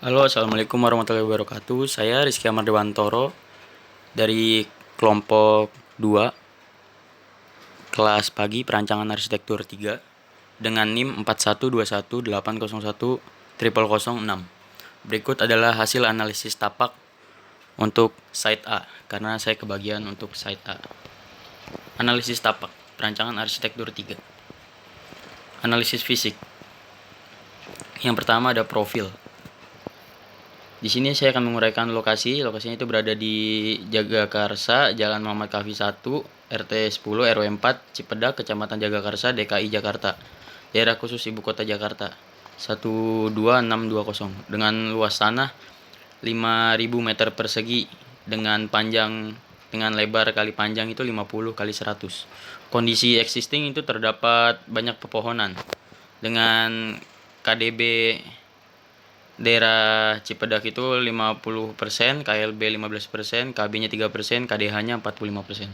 Halo, assalamualaikum warahmatullahi wabarakatuh. Saya Rizky Amar Dewantoro dari kelompok 2 kelas pagi perancangan arsitektur 3 dengan NIM 41218010006. Berikut adalah hasil analisis tapak untuk site A karena saya kebagian untuk site A. Analisis tapak perancangan arsitektur 3. Analisis fisik. Yang pertama ada profil. Di sini saya akan menguraikan lokasi. Lokasinya itu berada di Jagakarsa, Jalan Muhammad Kahfi 1, RT 10, RW 4, Cipedak, Kecamatan Jagakarsa, DKI Jakarta. Daerah khusus Ibu Kota Jakarta 12620 dengan luas tanah 5000 meter persegi dengan lebar kali panjang itu 50 kali 100. Kondisi existing itu terdapat banyak pepohonan dengan KDB daerah Cipedak itu 50%, KLB 15%, KB-nya 3%, KDH-nya 45%.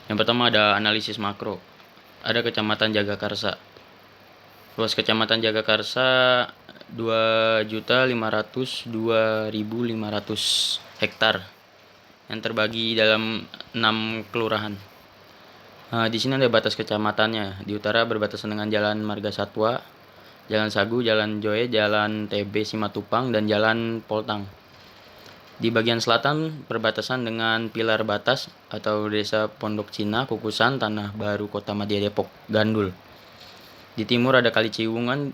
Yang pertama ada analisis makro. Ada Kecamatan Jagakarsa. Luas Kecamatan Jagakarsa 2.502.500 hektar yang terbagi dalam 6 kelurahan. Di sini ada batas kecamatannya. Di utara berbatasan dengan Jalan Marga Satwa, Jalan Sagu, Jalan Joe, Jalan TB Simatupang, dan Jalan Poltang. Di bagian selatan berbatasan dengan Pilar Batas atau Desa Pondok Cina, Kukusan, Tanah Baru, Kota Madia Depok, Gandul. Di timur ada Kali Ciliwung,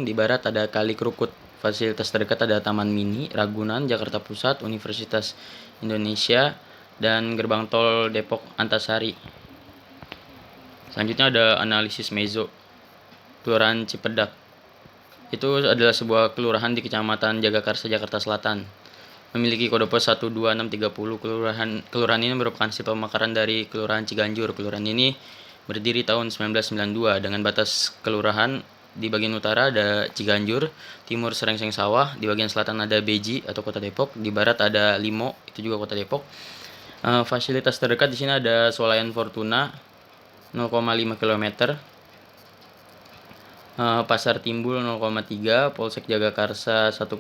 di barat ada Kali Krukut. Fasilitas terdekat ada Taman Mini, Ragunan, Jakarta Pusat, Universitas Indonesia, dan Gerbang Tol Depok Antasari. Selanjutnya ada analisis mezo. Kelurahan Cipedak itu adalah sebuah kelurahan di Kecamatan Jagakarsa, Jakarta Selatan. Memiliki kode pos 12630. Kelurahan ini merupakan hasil pemekaran dari Kelurahan Ciganjur. Kelurahan ini berdiri tahun 1992 dengan batas kelurahan di bagian utara ada Ciganjur, timur Serengseng Sawah, di bagian selatan ada Beji atau Kota Depok, di barat ada Limo, itu juga Kota Depok. Fasilitas terdekat di sini ada Swalayan Fortuna 0,5 km, Pasar Timbul 0,3, Polsek Jagakarsa 1,15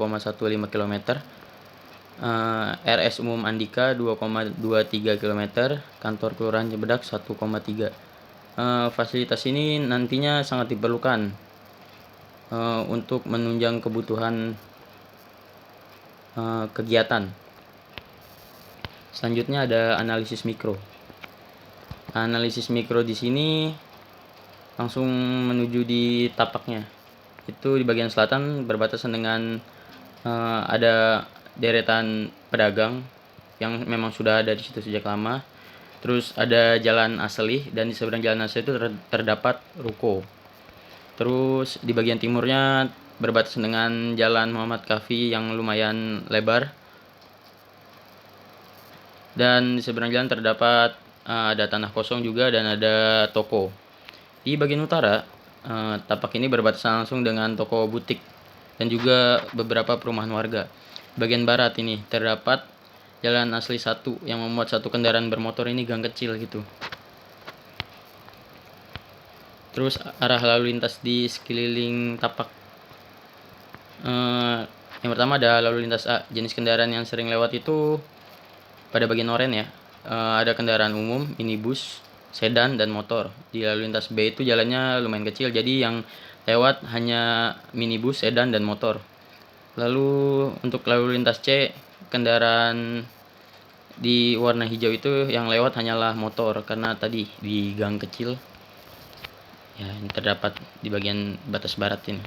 km, RS Umum Andika 2,23 km, Kantor Kelurahan Cipedak 1,3. Fasilitas ini nantinya sangat diperlukan untuk menunjang kebutuhan kegiatan. Selanjutnya ada analisis mikro. Analisis mikro di sini langsung menuju di tapaknya. Itu di bagian selatan berbatasan dengan ada deretan pedagang yang memang sudah ada di situ sejak lama. Terus ada jalan asli dan di seberang jalan asli itu terdapat ruko. Terus di bagian timurnya berbatasan dengan Jalan Muhammad Kahfi yang lumayan lebar. Dan di seberang jalan terdapat ada tanah kosong juga dan ada toko. Di bagian utara, tapak ini berbatasan langsung dengan toko butik dan juga beberapa perumahan warga. Bagian barat ini terdapat jalan asli 1 yang memuat satu kendaraan bermotor, ini gang kecil gitu. Terus arah lalu lintas di sekeliling tapak. Yang pertama ada lalu lintas A. Jenis kendaraan yang sering lewat itu pada bagian oranye ya. Ada kendaraan umum, minibus, sedan, dan motor. Di lalu lintas B itu jalannya lumayan kecil, jadi yang lewat hanya minibus, sedan, dan motor. Lalu untuk lalu lintas C, kendaraan di warna hijau itu yang lewat hanyalah motor karena tadi di gang kecil ya, yang terdapat di bagian batas barat ini.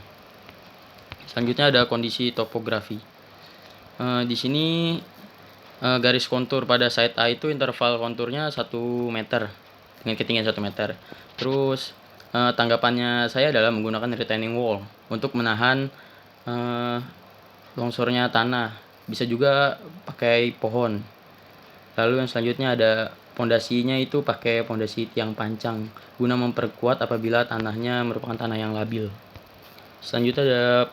Selanjutnya ada kondisi topografi. Di sini garis kontur pada site A itu interval konturnya 1 meter dengan ketinggian 1 meter. Terus tanggapannya saya adalah menggunakan retaining wall untuk menahan longsornya tanah. Bisa juga pakai pohon. Lalu yang selanjutnya ada pondasinya itu pakai pondasi tiang pancang guna memperkuat apabila tanahnya merupakan tanah yang labil. Selanjutnya ada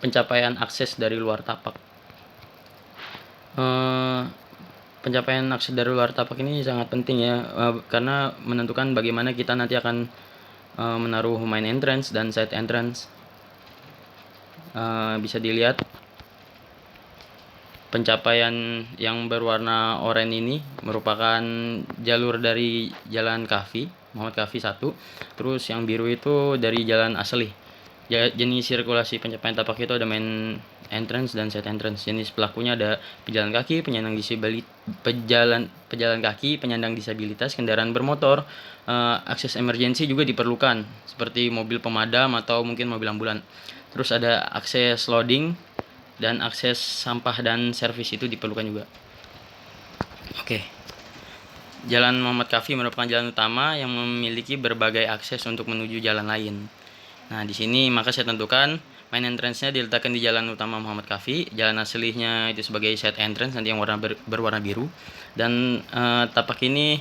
pencapaian akses dari luar tapak. Pencapaian akses dari luar tapak ini sangat penting ya, karena menentukan bagaimana kita nanti akan menaruh main entrance dan side entrance. bisa dilihat pencapaian yang berwarna oranye ini merupakan jalur dari Jalan Kahfi, Muhammad Kahfi 1. Terus yang biru itu dari Jalan Asli. Jenis sirkulasi pencapaian tapak itu ada main entrance dan side entrance. Jenis pelakunya ada pejalan kaki, penyandang disabilitas, kendaraan bermotor, akses emergensi juga diperlukan seperti mobil pemadam atau mungkin mobil ambulan. Terus ada akses loading dan akses sampah dan servis itu diperlukan juga. Oke. Jalan Muhammad Kahfi merupakan jalan utama yang memiliki berbagai akses untuk menuju jalan lain. Nah, di sini maka saya tentukan main entrance-nya diletakkan di jalan utama Muhammad Kahfi, jalan aslinya itu sebagai side entrance nanti yang berwarna biru, dan tapak ini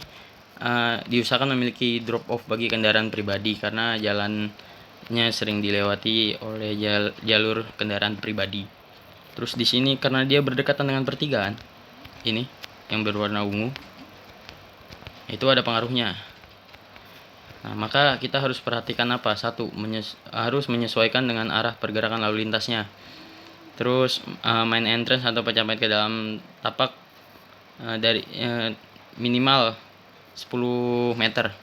diusahakan memiliki drop off bagi kendaraan pribadi karena jalannya sering dilewati oleh jalur kendaraan pribadi. Terus di sini karena dia berdekatan dengan pertigaan, ini yang berwarna ungu, itu ada pengaruhnya. Nah, maka kita harus perhatikan apa? Satu, harus menyesuaikan dengan arah pergerakan lalu lintasnya. Terus main entrance atau pencapaian ke dalam tapak dari minimal 10 meter.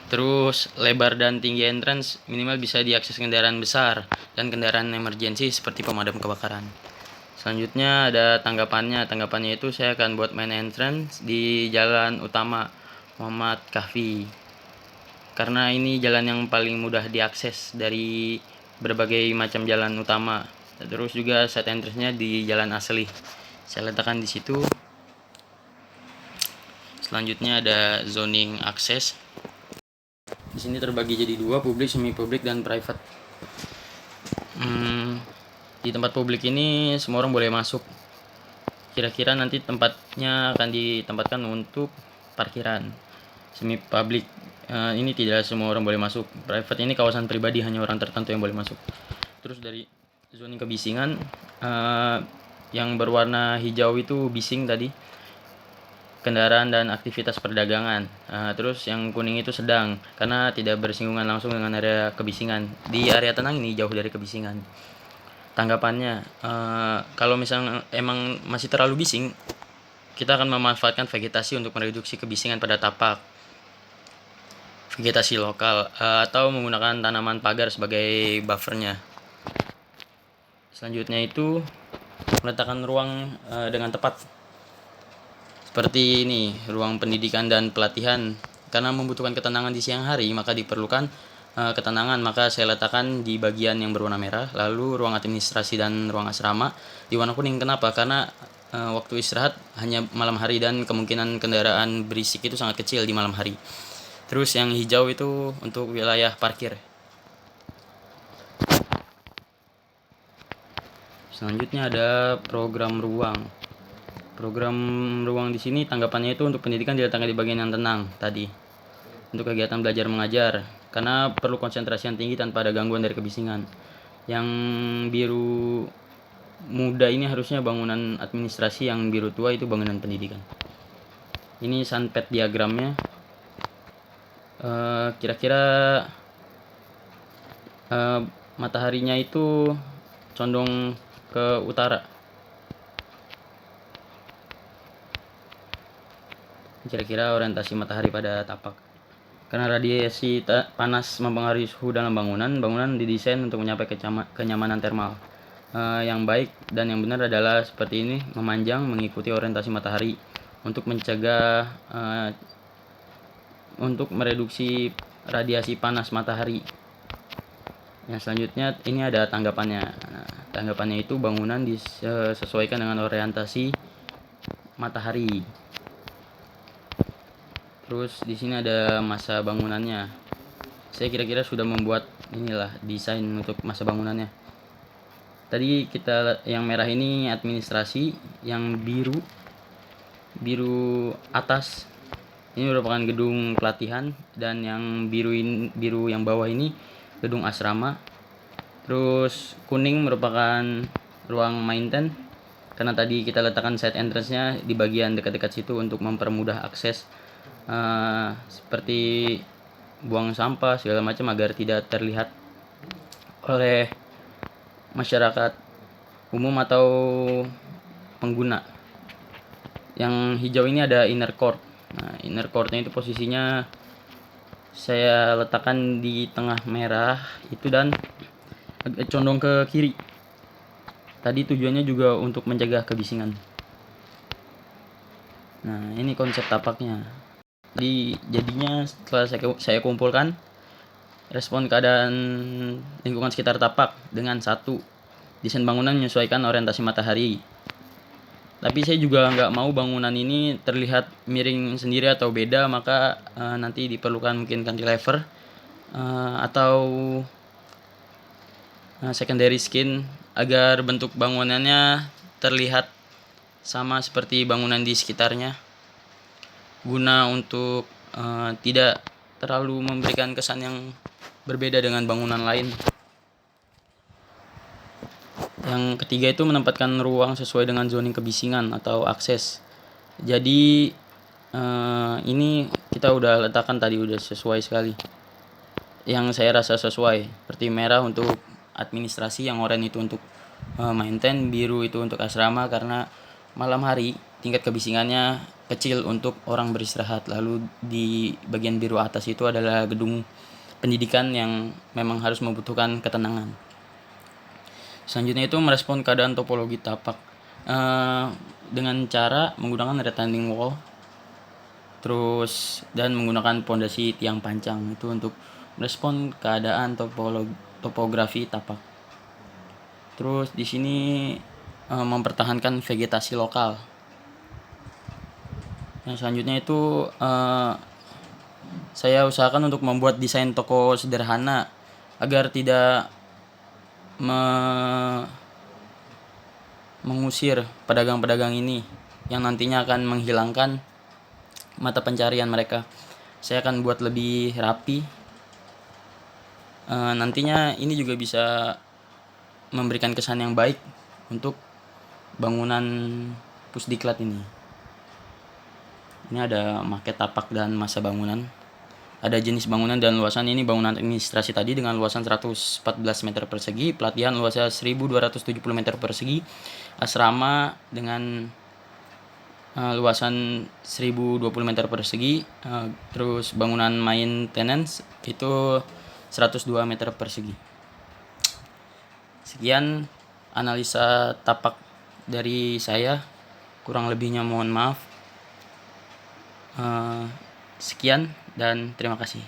Terus lebar dan tinggi entrance minimal bisa diakses kendaraan besar dan kendaraan emergensi seperti pemadam kebakaran. Selanjutnya ada tanggapannya. Tanggapannya itu saya akan buat main entrance di jalan utama Muhammad Kahfi. Karena ini jalan yang paling mudah diakses dari berbagai macam jalan utama. Terus juga side entrance-nya di jalan asli. Saya letakkan di situ. Selanjutnya ada zoning akses. Di sini terbagi jadi 2, publik, semi publik, dan private. Di tempat publik ini semua orang boleh masuk. Kira-kira nanti tempatnya akan ditempatkan untuk parkiran. Semi publik ini tidak semua orang boleh masuk. Private ini kawasan pribadi, hanya orang tertentu yang boleh masuk. Terus dari zoning kebisingan, yang berwarna hijau itu bising tadi, kendaraan dan aktivitas perdagangan. Terus yang kuning itu sedang, karena tidak bersinggungan langsung dengan area kebisingan. Di area tenang ini jauh dari kebisingan. Tanggapannya, kalau misalnya emang masih terlalu bising, kita akan memanfaatkan vegetasi untuk mereduksi kebisingan pada tapak. Vegetasi lokal atau menggunakan tanaman pagar sebagai buffernya. Selanjutnya itu meletakkan ruang dengan tepat. Seperti ini, ruang pendidikan dan pelatihan. Karena membutuhkan ketenangan di siang hari, maka diperlukan ketenangan. Maka saya letakkan di bagian yang berwarna merah. Lalu ruang administrasi dan ruang asrama di warna kuning. Kenapa? Karena waktu istirahat hanya malam hari dan kemungkinan kendaraan berisik itu sangat kecil di malam hari. Terus yang hijau itu untuk wilayah parkir. Selanjutnya ada program ruang. Program ruang di sini tanggapannya itu untuk pendidikan diletakkan di bagian yang tenang tadi. Untuk kegiatan belajar mengajar, karena perlu konsentrasi yang tinggi tanpa ada gangguan dari kebisingan. Yang biru muda ini harusnya bangunan administrasi, yang biru tua itu bangunan pendidikan. Ini sunpad diagramnya. Kira-kira mataharinya itu condong ke utara. Kira-kira orientasi matahari pada tapak. Karena radiasi panas mempengaruhi suhu dalam bangunan, bangunan didesain untuk mencapai kenyamanan termal. Yang baik dan yang benar adalah seperti ini, memanjang mengikuti orientasi matahari untuk mencegah untuk mereduksi radiasi panas matahari. Yang selanjutnya ini ada tanggapannya. Tanggapannya itu bangunan disesuaikan dengan orientasi matahari. Terus di sini ada masa bangunannya. Saya kira-kira sudah membuat desain untuk masa bangunannya. Tadi kita yang merah ini administrasi, yang biru atas ini merupakan gedung pelatihan, dan yang biru yang bawah ini gedung asrama. Terus kuning merupakan ruang maintenance, karena tadi kita letakkan side entrance-nya di bagian dekat-dekat situ untuk mempermudah akses seperti buang sampah segala macam agar tidak terlihat. oleh masyarakat umum atau pengguna. Yang hijau ini ada inner court. Nah, inner courtnya itu posisinya saya letakkan di tengah merah itu dan agak condong ke kiri. Tadi tujuannya juga untuk menjaga kebisingan. Nah, ini konsep tapaknya. Jadinya setelah saya kumpulkan respon keadaan lingkungan sekitar tapak dengan satu, desain bangunan menyesuaikan orientasi matahari. Tapi saya juga nggak mau bangunan ini terlihat miring sendiri atau beda, maka nanti diperlukan mungkin cantilever atau secondary skin agar bentuk bangunannya terlihat sama seperti bangunan di sekitarnya, guna untuk tidak terlalu memberikan kesan yang berbeda dengan bangunan lain. Yang ketiga itu menempatkan ruang sesuai dengan zoning kebisingan atau akses. Jadi ini kita udah letakkan tadi, udah sesuai sekali. Yang saya rasa sesuai, seperti merah untuk administrasi, yang oranye itu untuk maintain, biru itu untuk asrama karena malam hari tingkat kebisingannya kecil untuk orang beristirahat. Lalu di bagian biru atas itu adalah gedung pendidikan yang memang harus membutuhkan ketenangan. Selanjutnya itu merespon keadaan topologi tapak dengan cara menggunakan retaining wall, terus dan menggunakan pondasi tiang pancang itu untuk merespon keadaan topografi tapak. Terus di sini mempertahankan vegetasi lokal. Yang selanjutnya itu saya usahakan untuk membuat desain toko sederhana agar tidak mengusir pedagang-pedagang ini yang nantinya akan menghilangkan mata pencarian mereka. Saya akan buat lebih rapi. Nantinya ini juga bisa memberikan kesan yang baik untuk bangunan Pusdiklat ini. Ini ada maket tapak dan masa bangunan. Ada jenis bangunan dan luasan. Ini bangunan administrasi tadi dengan luasan 114 meter persegi, pelatihan luasnya 1270 meter persegi, asrama dengan luasan 1020 meter persegi, terus bangunan maintenance itu 102 meter persegi. Sekian analisa tapak dari saya, kurang lebihnya mohon maaf. Sekian dan terima kasih.